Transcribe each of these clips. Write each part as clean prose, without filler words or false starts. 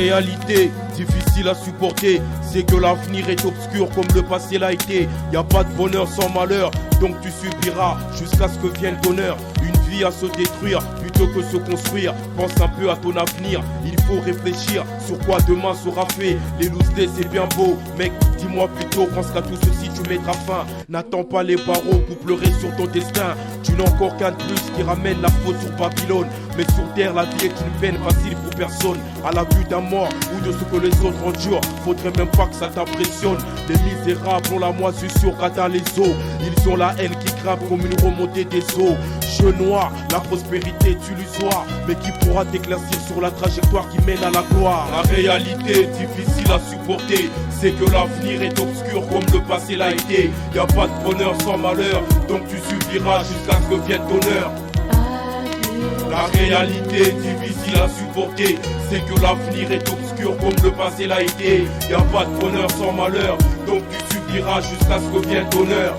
réalité, difficile à supporter, c'est que l'avenir est obscur comme le passé l'a été. Y a pas de bonheur sans malheur, donc tu subiras jusqu'à ce que vienne l'honneur. Une vie à se détruire plutôt que se construire. Pense un peu à ton avenir, il faut réfléchir sur quoi demain sera fait. Les loose days c'est bien beau, mec, dis-moi plutôt pense qu'à tout ceci tu mettras fin. N'attends pas les barreaux pour pleurer sur ton destin. Tu n'as encore qu'un de plus qui ramène la faute sur Babylone. Mais sur terre la vie est une peine facile pour personne. À la vue d'un mort ou de ce que les autres endurent, faudrait même pas que ça t'impressionne. Les misérables ont la moisissure qu'atteint les eaux. Ils ont la haine qui grimpe comme une remontée des eaux. Jeu noir, la prospérité est illusoire, mais qui pourra t'éclaircir sur la trajectoire qui mène à la gloire. La réalité est difficile à supporter, c'est que l'avenir est obscur comme le passé l'a été. Y a pas de bonheur sans malheur, donc tu subiras jusqu'à ce que vienne ton heure. La réalité est difficile à supporter, c'est que l'avenir est obscur comme le passé l'a été. Y a pas de bonheur sans malheur, donc tu subiras jusqu'à ce que vienne ton heure.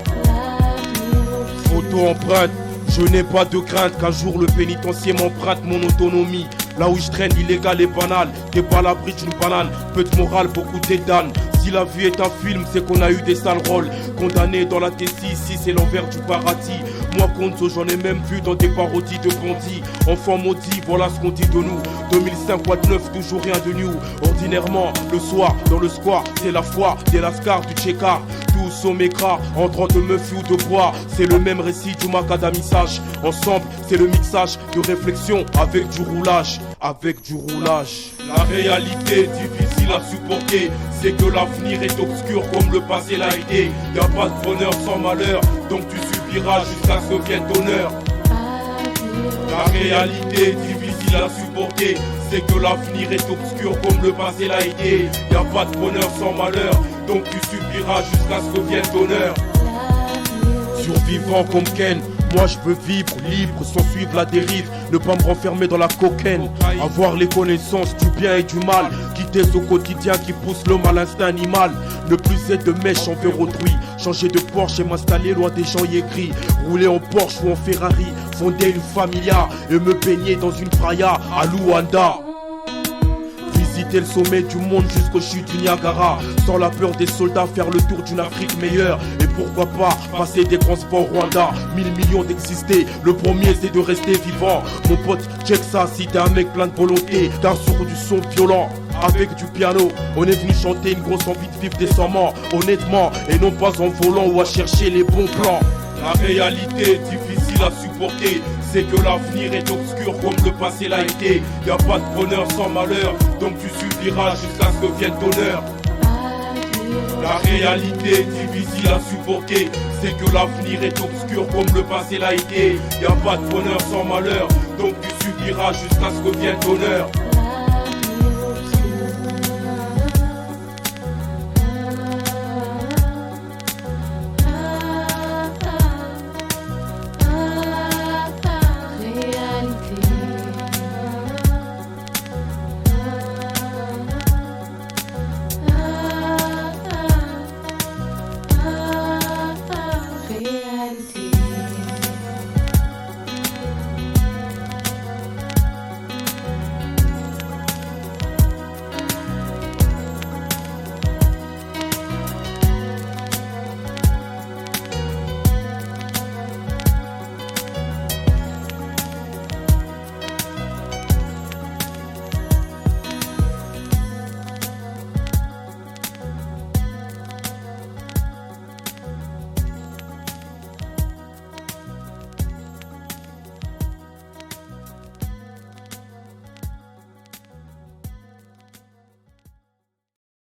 Auto-empreinte, je n'ai pas de crainte qu'un jour le pénitencier m'emprunte mon autonomie. Là où je traîne illégal et banal, t'es pas l'abri d'une banane, peu de morale, beaucoup d'édane. Si la vie est un film, c'est qu'on a eu des sales rôles. Condamné dans la Tessie, ici c'est l'envers du paradis. Moi Konzo, j'en ai même vu dans des parodies de bandits. Enfants maudits, voilà ce qu'on dit de nous. 2005, what neuf, toujours rien de new. Ordinairement, le soir, dans le square, c'est la foi des lascars du Tchékar. Tous au mécra, entrant de meufs ou de bois. C'est le même récit du macadamissage. Ensemble, c'est le mixage de réflexion avec du roulage. Avec du roulage. La réalité est difficile à supporter, c'est que l'avenir est obscur comme le passé l'a été. Y a pas de bonheur sans malheur, donc tu subiras jusqu'à ce que vienne ton heure. La réalité est difficile à supporter, c'est que l'avenir est obscur comme le passé l'a été. Y a pas de bonheur sans malheur, donc tu subiras jusqu'à ce que vienne ton heure. Survivant comme Ken, moi je veux vivre libre sans suivre la dérive. Ne pas me renfermer dans la cocaine. Avoir les connaissances du bien et du mal. Quitter ce quotidien qui pousse l'homme à l'instinct animal. Ne plus être de mèche envers autrui. Changer de Porsche et m'installer loin des gens y écrits. Rouler en Porsche ou en Ferrari. Fonder une familia et me baigner dans une praia à Luanda. Visiter le sommet du monde jusqu'aux chutes du Niagara. Sans la peur des soldats, faire le tour d'une Afrique meilleure. Et pourquoi pas passer des transports Rwanda. 1000 millions d'exister, le premier c'est de rester vivant. Mon pote, check ça si t'es un mec plein de volonté. D'un sourd du son violent avec du piano. On est venu chanter une grosse envie de vivre décemment. Honnêtement, et non pas en volant ou à chercher les bons plans. La réalité est difficile à supporter, c'est que l'avenir est obscur comme le passé l'a été. Y a pas de bonheur sans malheur, donc tu subiras jusqu'à ce que vienne ton heure. La réalité est difficile à supporter, c'est que l'avenir est obscur comme le passé l'a été. Y a pas de bonheur sans malheur, donc tu subiras jusqu'à ce que vienne ton heure.